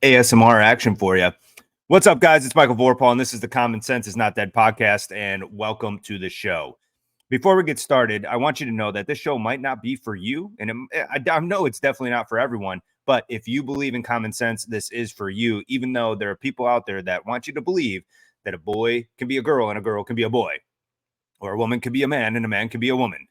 ASMR action for you. What's up, guys? It's Michael Vorpahl, and this is the Common Sense is Not Dead podcast, and welcome to the show. Before we get started, I want you to know that this show might not be for you, and I know it's definitely not for everyone, but if you believe in common sense, this is for you, even though there are people out there that want you to believe that a boy can be a girl and a girl can be a boy, or a woman can be a man and a man can be a woman.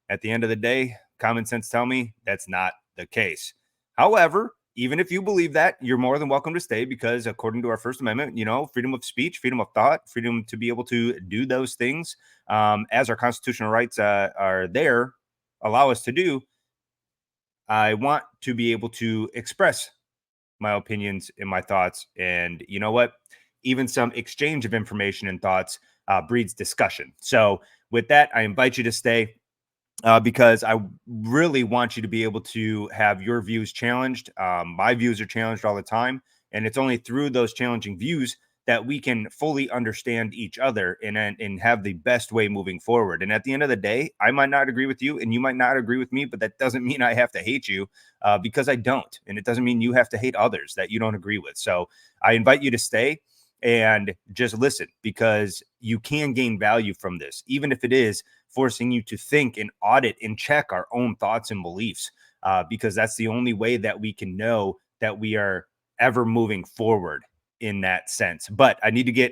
At the end of the day, common sense tell me that's not the case. However, even if you believe that, you're more than welcome to stay because according to our First Amendment, freedom of speech, freedom of thought, freedom to be able to do those things as our constitutional rights are there, allow us to do. I want to be able to express my opinions and my thoughts. And you know what? Even some exchange of information and thoughts breeds discussion. So with that, I invite you to stay. Because I really want you to be able to have your views challenged. My views are challenged all the time. And it's only through those challenging views that we can fully understand each other and have the best way moving forward. And at the end of the day, I might not agree with you and you might not agree with me, but that doesn't mean I have to hate you because I don't. And it doesn't mean you have to hate others that you don't agree with. So I invite you to stay and just listen because you can gain value from this, even if it is forcing you to think and audit and check our own thoughts and beliefs, because that's the only way that we can know that we are ever moving forward in that sense. But I need to get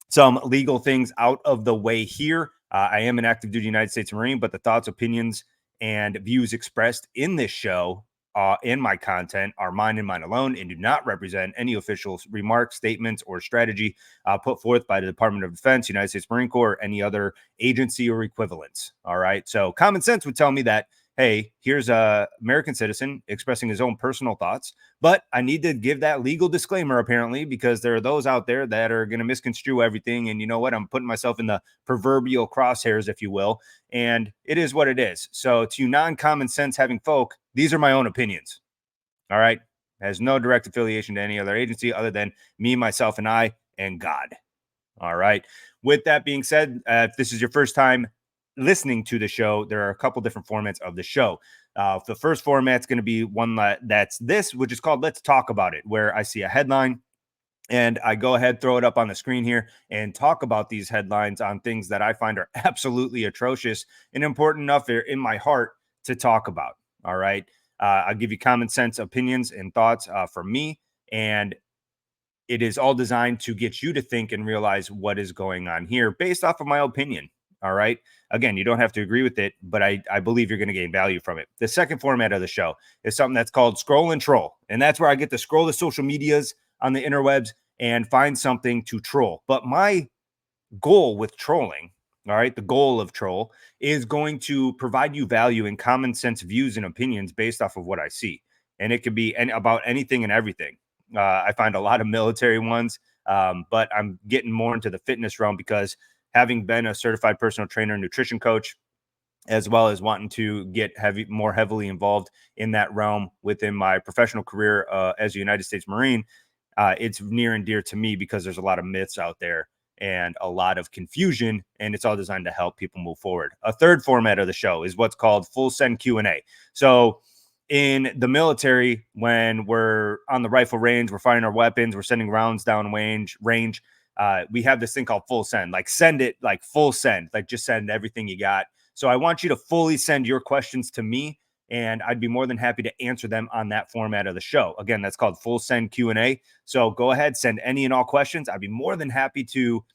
some legal things out of the way here. I am an active duty United States Marine, but the thoughts, opinions, and views expressed in this show in my content are mine and mine alone and do not represent any official remarks, statements, or strategy put forth by the Department of Defense, United States Marine Corps, or any other agency or equivalents. All right. So common sense would tell me that, hey, here's a American citizen expressing his own personal thoughts, but I need to give that legal disclaimer apparently, because there are those out there that are going to misconstrue everything. And you know what? I'm putting myself in the proverbial crosshairs, if you will, and it is what it is. So to non-common sense having folk, these are my own opinions. All right. Has no direct affiliation to any other agency other than me, myself, and I, and God. All right. With that being said, if this is your first time listening to the show, there are a couple different formats of the show. The first format's going to be one that's this, which is called Let's Talk About It, where I see a headline and I go ahead, throw it up on the screen here and talk about these headlines on things that I find are absolutely atrocious and important enough they're in my heart to talk about. All right. I'll give you common sense opinions and thoughts from me. And it is all designed to get you to think and realize what is going on here based off of my opinion. All right. Again, you don't have to agree with it, but I believe you're going to gain value from it. The second format of the show is something that's called Scroll and Troll. And that's where I get to scroll the social medias on the interwebs and find something to troll. But my goal with trolling, all right, the goal of troll is going to provide you value and common sense views and opinions based off of what I see. And it could be about anything and everything. I find a lot of military ones, but I'm getting more into the fitness realm because having been a certified personal trainer and nutrition coach, as well as wanting to get more heavily involved in that realm within my professional career as a United States Marine, it's near and dear to me because there's a lot of myths out there and a lot of confusion, and it's all designed to help people move forward. A third format of the show is what's called Full Send Q&A. So in the military, when we're on the rifle range, we're firing our weapons, we're sending rounds down range, we have this thing called full send, like send it, like full send, like just send everything you got. So I want you to fully send your questions to me, and I'd be more than happy to answer them on that format of the show. Again, that's called Full Send Q&A. So go ahead, send any and all questions. I'd be more than happy to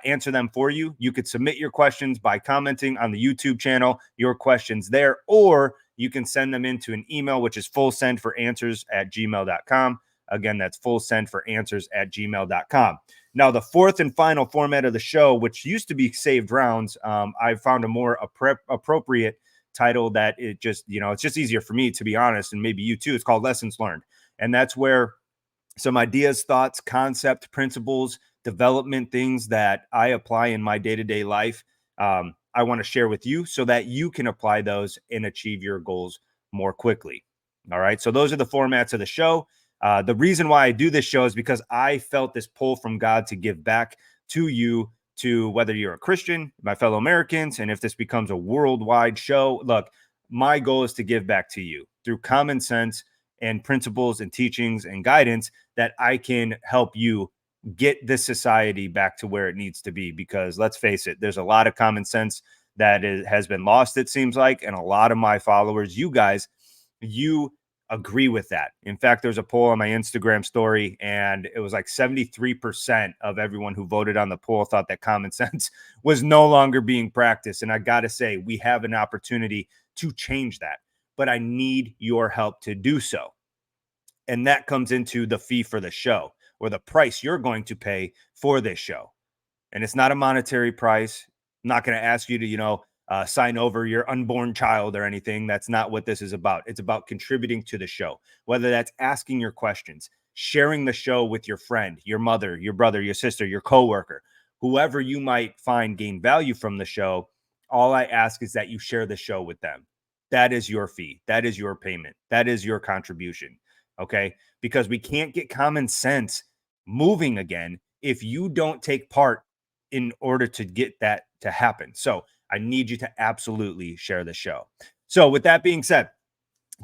answer them for you. You could submit your questions by commenting on the YouTube channel, your questions there, or you can send them into an email, which is fullsendforanswers@gmail.com. Again, that's fullsendforanswers@gmail.com. Now, the fourth and final format of the show, which used to be saved rounds, I found a more appropriate title that it just, it's just easier for me, to be honest, and maybe you too. It's called Lessons Learned. And that's where some ideas, thoughts, concept, principles, development, things that I apply in my day-to-day life, I want to share with you so that you can apply those and achieve your goals more quickly. All right. So those are the formats of the show. The reason why I do this show is because I felt this pull from God to give back to you, to whether you're a Christian, my fellow Americans, and if this becomes a worldwide show. Look, my goal is to give back to you through common sense and principles and teachings and guidance that I can help you get this society back to where it needs to be. Because let's face it, there's a lot of common sense that has been lost, it seems like. And a lot of my followers, you guys, you agree with that. In fact, there's a poll on my Instagram story, and it was like 73% of everyone who voted on the poll thought that common sense was no longer being practiced. And I got to say, we have an opportunity to change that, but I need your help to do so. And that comes into the fee for the show, or the price you're going to pay for this show. And it's not a monetary price. I'm not going to ask you to, sign over your unborn child or anything. That's not what this is about. It's about contributing to the show, whether that's asking your questions, sharing the show with your friend, your mother, your brother, your sister, your coworker, whoever you might find gain value from the show. All I ask is that you share the show with them. That is your fee. That is your payment. That is your contribution. Okay. Because we can't get common sense moving again if you don't take part in order to get that to happen. So I need you to absolutely share the show. So with that being said,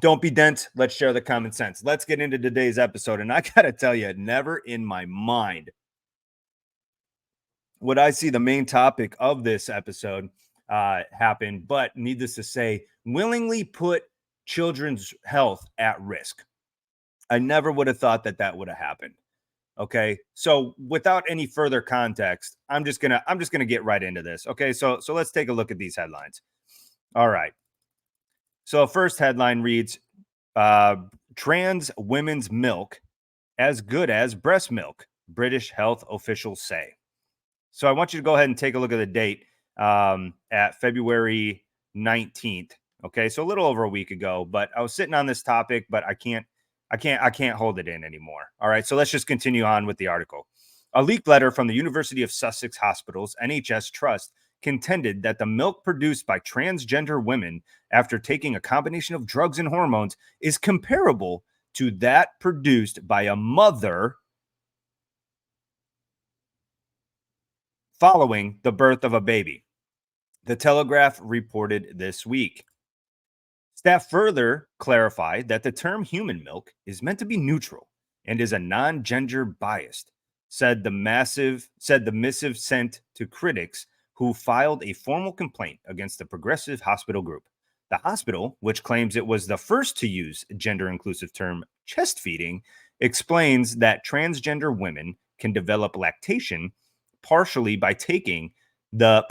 don't be dense. Let's share the common sense. Let's get into today's episode. And I got to tell you, never in my mind would I see the main topic of this episode happen. But needless to say, willingly put children's health at risk. I never would have thought that that would have happened. Okay. So without any further context, I'm just gonna get right into this. Okay. So let's take a look at these headlines. All right. So first headline reads uh trans women's milk as good as breast milk, British health officials say. So I want you to go ahead and take a look at the date at February 19th. Okay, so a little over a week ago, but I was sitting on this topic, but I can't hold it in anymore. All right, so let's just continue on with the article. A leaked letter from the University of Sussex Hospital's NHS Trust contended that the milk produced by transgender women after taking a combination of drugs and hormones is comparable to that produced by a mother following the birth of a baby. The Telegraph reported this week. Staff further clarified that the term human milk is meant to be neutral and is a non-gender biased, said the missive sent to critics who filed a formal complaint against the Progressive Hospital Group. The hospital, which claims it was the first to use gender inclusive term chest feeding, explains that transgender women can develop lactation partly by taking the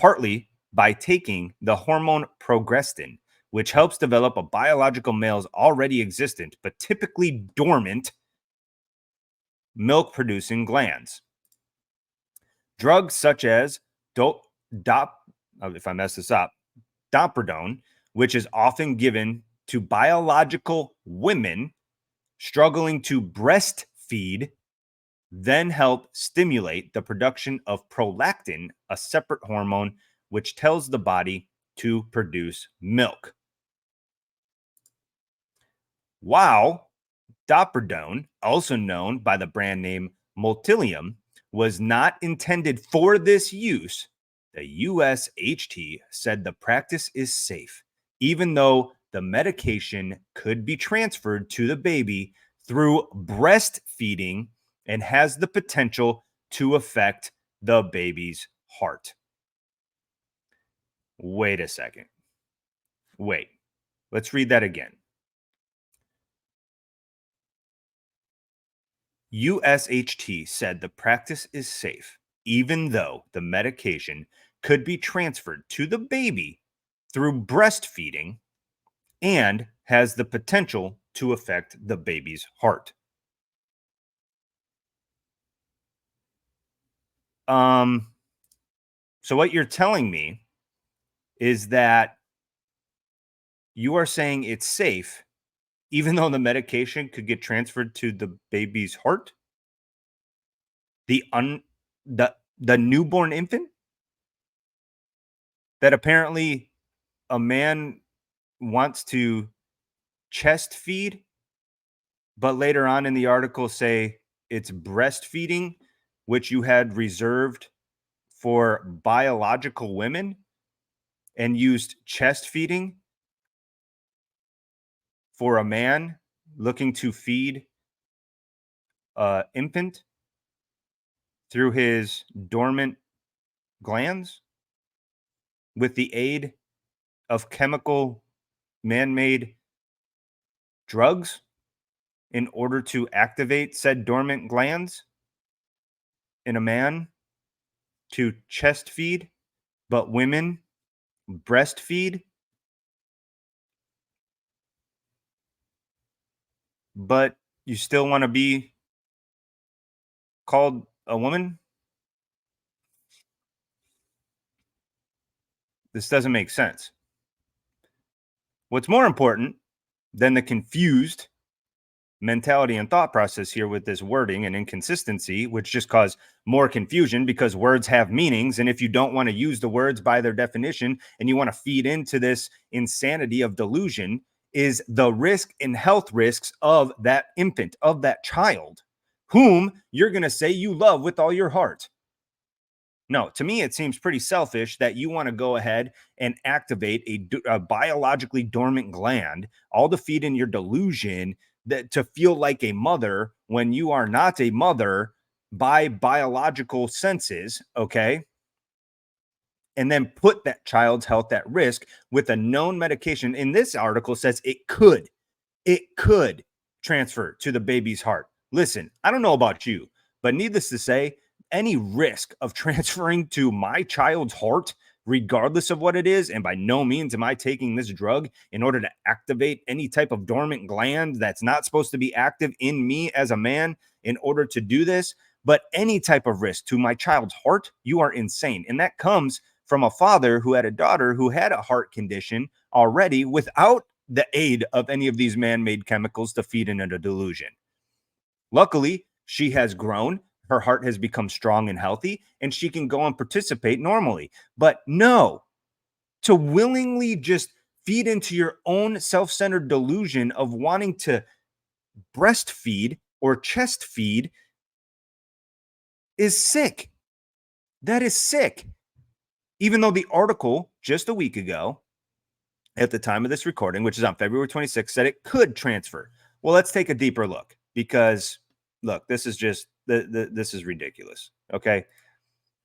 hormone progestin, which helps develop a biological male's already existent but typically dormant milk producing glands. Drugs such as if I mess this up, doprodone, which is often given to biological women struggling to breastfeed, then help stimulate the production of prolactin, a separate hormone which tells the body to produce milk. While doprodone, also known by the brand name Multilium, was not intended for this use, the USHT said the practice is safe, even though the medication could be transferred to the baby through breastfeeding and has the potential to affect the baby's heart. Wait a second. Wait, let's read that again. USHT said the practice is safe, even though the medication could be transferred to the baby through breastfeeding and has the potential to affect the baby's heart. Um, so what you're telling me is that you are saying it's safe, even though the medication could get transferred to the baby's heart? The un the newborn infant that apparently a man wants to chest feed, but later on in the article say it's breastfeeding, which you had reserved for biological women and used chest feeding for a man looking to feed infant through his dormant glands with the aid of chemical man-made drugs in order to activate said dormant glands in a man to chest feed, but women breastfeed, but you still want to be called a woman? This doesn't make sense. What's more important than the confused mentality and thought process here with this wording and inconsistency, which just cause more confusion because words have meanings. And if you don't want to use the words by their definition and you want to feed into this insanity of delusion, is the risk and health risks of that infant, of that child, whom you're going to say you love with all your heart. No, to me, it seems pretty selfish that you want to go ahead and activate a biologically dormant gland, all to feed in your delusion that to feel like a mother when you are not a mother by biological senses, okay? And then put that child's health at risk with a known medication. In this article says it could transfer to the baby's heart. Listen, I don't know about you, but needless to say, any risk of transferring to my child's heart, regardless of what it is, and by no means am I taking this drug in order to activate any type of dormant gland that's not supposed to be active in me as a man in order to do this, but any type of risk to my child's heart, you are insane. And that comes from a father who had a daughter who had a heart condition already without the aid of any of these man-made chemicals to feed into a delusion. Luckily, she has grown, her heart has become strong and healthy, and she can go and participate normally. But no, to willingly just feed into your own self-centered delusion of wanting to breastfeed or chest feed is sick. That is sick. Even though the article just a week ago at the time of this recording, which is on February 26th, said it could transfer. Well, let's take a deeper look because, look, this is just, this is ridiculous. Okay.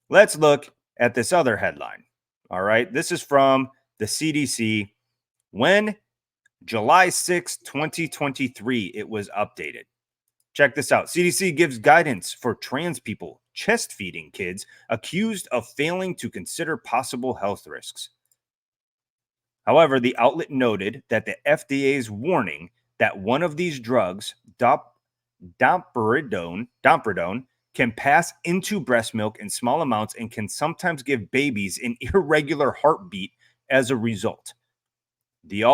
Let's look at this other headline. All right. This is from the CDC when July 6, 2023, it was updated. Check this out. CDC gives guidance for trans people chest feeding kids accused of failing to consider possible health risks. However, the outlet noted that the FDA's warning that one of these drugs, domperidone, can pass into breast milk in small amounts and can sometimes give babies an irregular heartbeat as a result. The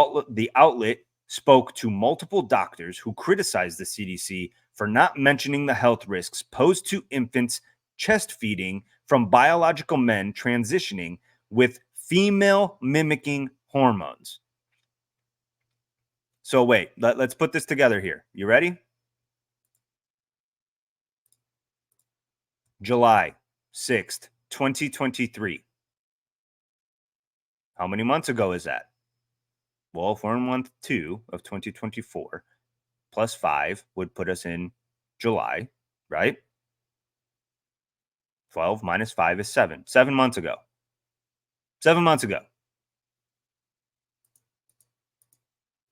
outlet spoke to multiple doctors who criticized the CDC for not mentioning the health risks posed to infants chest feeding from biological men transitioning with female mimicking hormones. So wait, let's put this together here. You ready? July 6th, 2023. How many months ago is that? Well, if we're in month 2 of 2024, plus 5 would put us in July, right? 12 minus 5 is 7. 7 months ago. 7 months ago.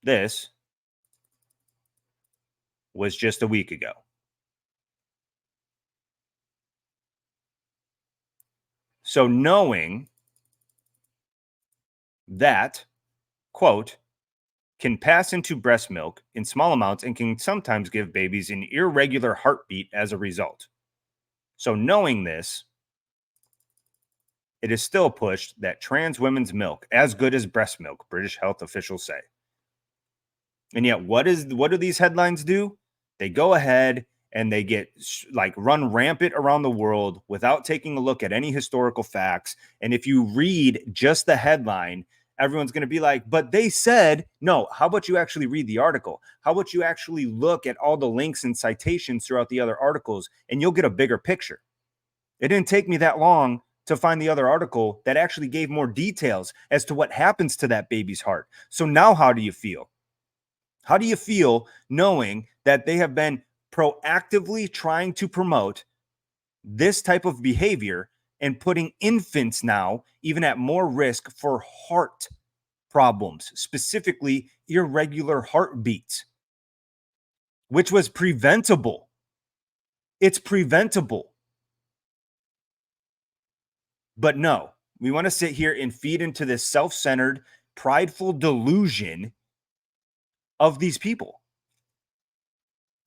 This was just a week ago. So knowing that, quote, can pass into breast milk in small amounts and can sometimes give babies an irregular heartbeat as a result. So knowing this, it is still pushed that trans women's milk as good as breast milk, British health officials say. And yet what do these headlines do? They go ahead and they get like run rampant around the world without taking a look at any historical facts. And if you read just the headline, everyone's going to be like, but they said, no, how about you actually read the article? How about you actually look at all the links and citations throughout the other articles and you'll get a bigger picture. It didn't take me that long to find the other article that actually gave more details as to what happens to that baby's heart. So now how do you feel? How do you feel knowing that they have been proactively trying to promote this type of behavior and putting infants now even at more risk for heart problems, specifically irregular heartbeats, which was preventable? It's preventable. But no, we want to sit here and feed into this self-centered, prideful delusion of these people.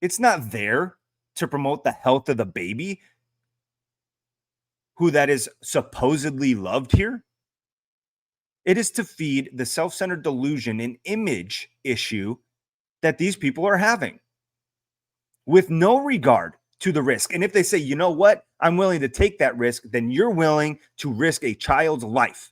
It's not there to promote the health of the baby who that is supposedly loved here. It is to feed the self-centered delusion and image issue that these people are having with no regard to the risk. And if they say, you know what, I'm willing to take that risk, then you're willing to risk a child's life.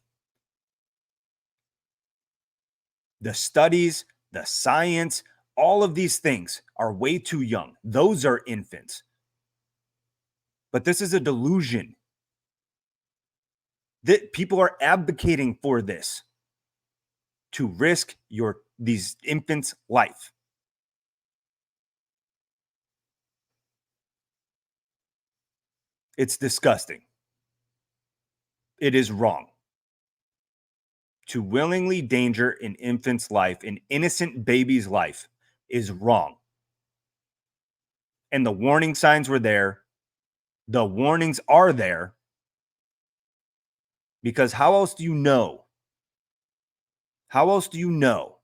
The studies, the science, all of these things are way too young. Those are infants. But this is a delusion. That people are advocating for this to risk these infants' life. It's disgusting. It is wrong. To willingly danger an infant's life, an innocent baby's life, is wrong. And the warning signs were there. The warnings are there. Because how else do you know? How else do you know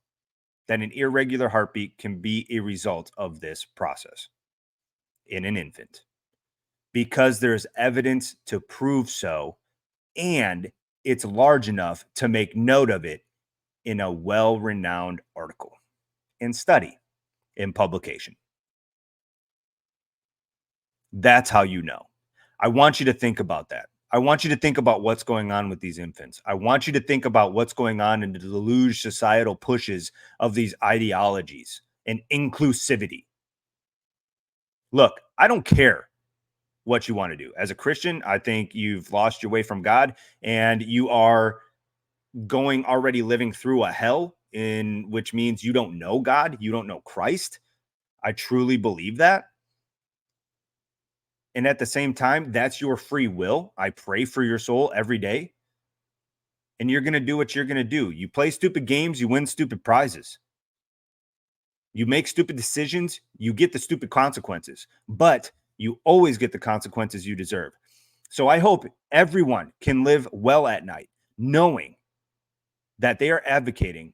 that an irregular heartbeat can be a result of this process in an infant? Because there's evidence to prove so, and it's large enough to make note of it in a well-renowned article and study in publication. That's how you know. I want you to think about that. I want you to think about what's going on with these infants. I want you to think about what's going on in the deluge societal pushes of these ideologies and inclusivity. Look, I don't care what you want to do. As a Christian, I think you've lost your way from God and you are going already living through a hell, in which means you don't know God, you don't know Christ. I truly believe that. And at the same time, that's your free will. I pray for your soul every day. And you're going to do what you're going to do. You play stupid games, you win stupid prizes. You make stupid decisions, you get the stupid consequences. But you always get the consequences you deserve. So I hope everyone can live well at night, knowing that they are advocating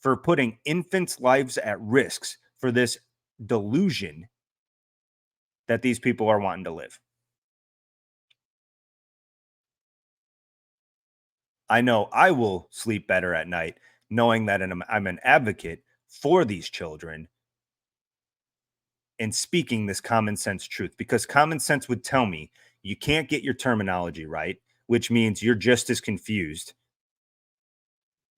for putting infants' lives at risks for this delusion that these people are wanting to live. I know I will sleep better at night knowing that I'm an advocate for these children and speaking this common sense truth, because common sense would tell me you can't get your terminology right, which means you're just as confused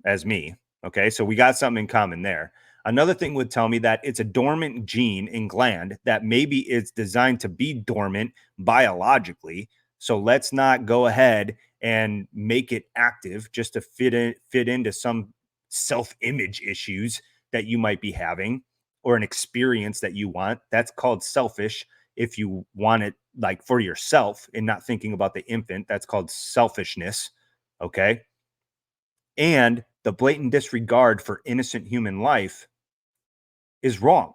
as me. Okay, so we got something in common there. Another thing would tell me that it's a dormant gene in gland that maybe it's designed to be dormant biologically. So let's not go ahead and make it active just to fit into some self-image issues that you might be having or an experience that you want. That's called selfish. If you want it like for yourself and not thinking about the infant, that's called selfishness. Okay. And the blatant disregard for innocent human life is wrong.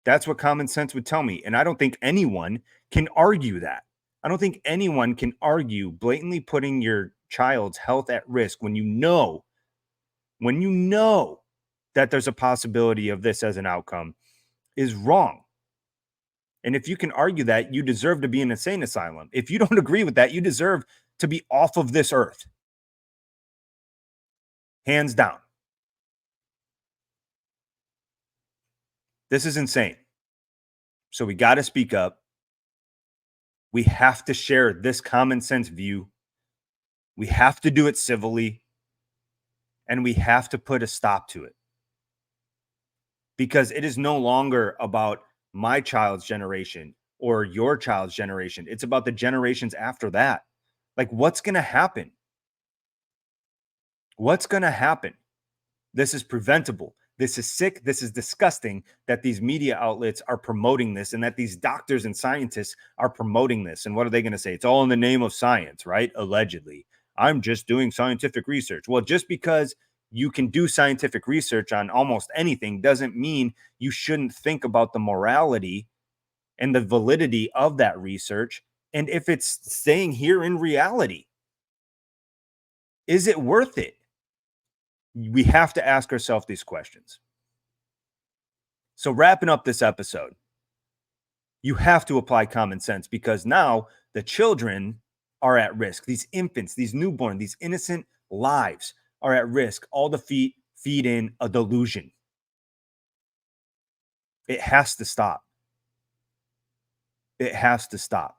That's what common sense would tell me. And I don't think anyone can argue that. I don't think anyone can argue blatantly putting your child's health at risk when you know that there's a possibility of this as an outcome is wrong. And if you can argue that, you deserve to be in an insane asylum. If you don't agree with that, you deserve to be off of this earth. Hands down. This is insane. So we got to speak up. We have to share this common sense view. We have to do it civilly. And we have to put a stop to it. Because it is no longer about my child's generation or your child's generation. It's about the generations after that. Like, what's going to happen? What's going to happen? This is preventable. This is sick. This is disgusting that these media outlets are promoting this and that these doctors and scientists are promoting this. And what are they going to say? It's all in the name of science, right? Allegedly. I'm just doing scientific research. Well, just because you can do scientific research on almost anything doesn't mean you shouldn't think about the morality and the validity of that research. And if it's staying here in reality, is it worth it? We have to ask ourselves these questions. So, wrapping up this episode, you have to apply common sense because now the children are at risk. These infants, these newborn, these innocent lives are at risk, all to feed in a delusion. It has to stop. It has to stop.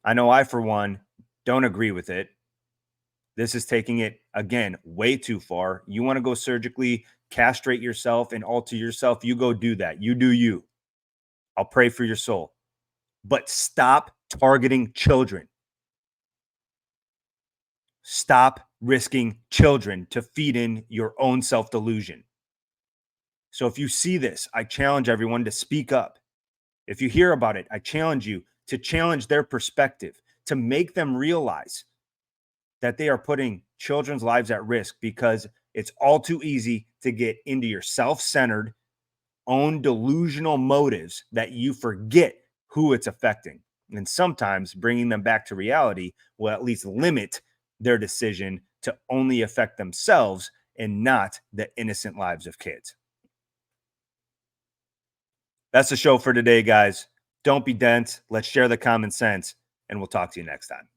I know I, for one, don't agree with it. This is taking it, again, way too far. You want to go surgically castrate yourself and alter yourself, you go do that. You do you. I'll pray for your soul. But stop targeting children. Stop risking children to feed in your own self-delusion. So if you see this, I challenge everyone to speak up. If you hear about it, I challenge you to challenge their perspective, to make them realize that they are putting children's lives at risk because it's all too easy to get into your self-centered, own delusional motives that you forget who it's affecting. And sometimes bringing them back to reality will at least limit their decision to only affect themselves and not the innocent lives of kids. That's the show for today, guys. Don't be dense. Let's share the common sense, and we'll talk to you next time.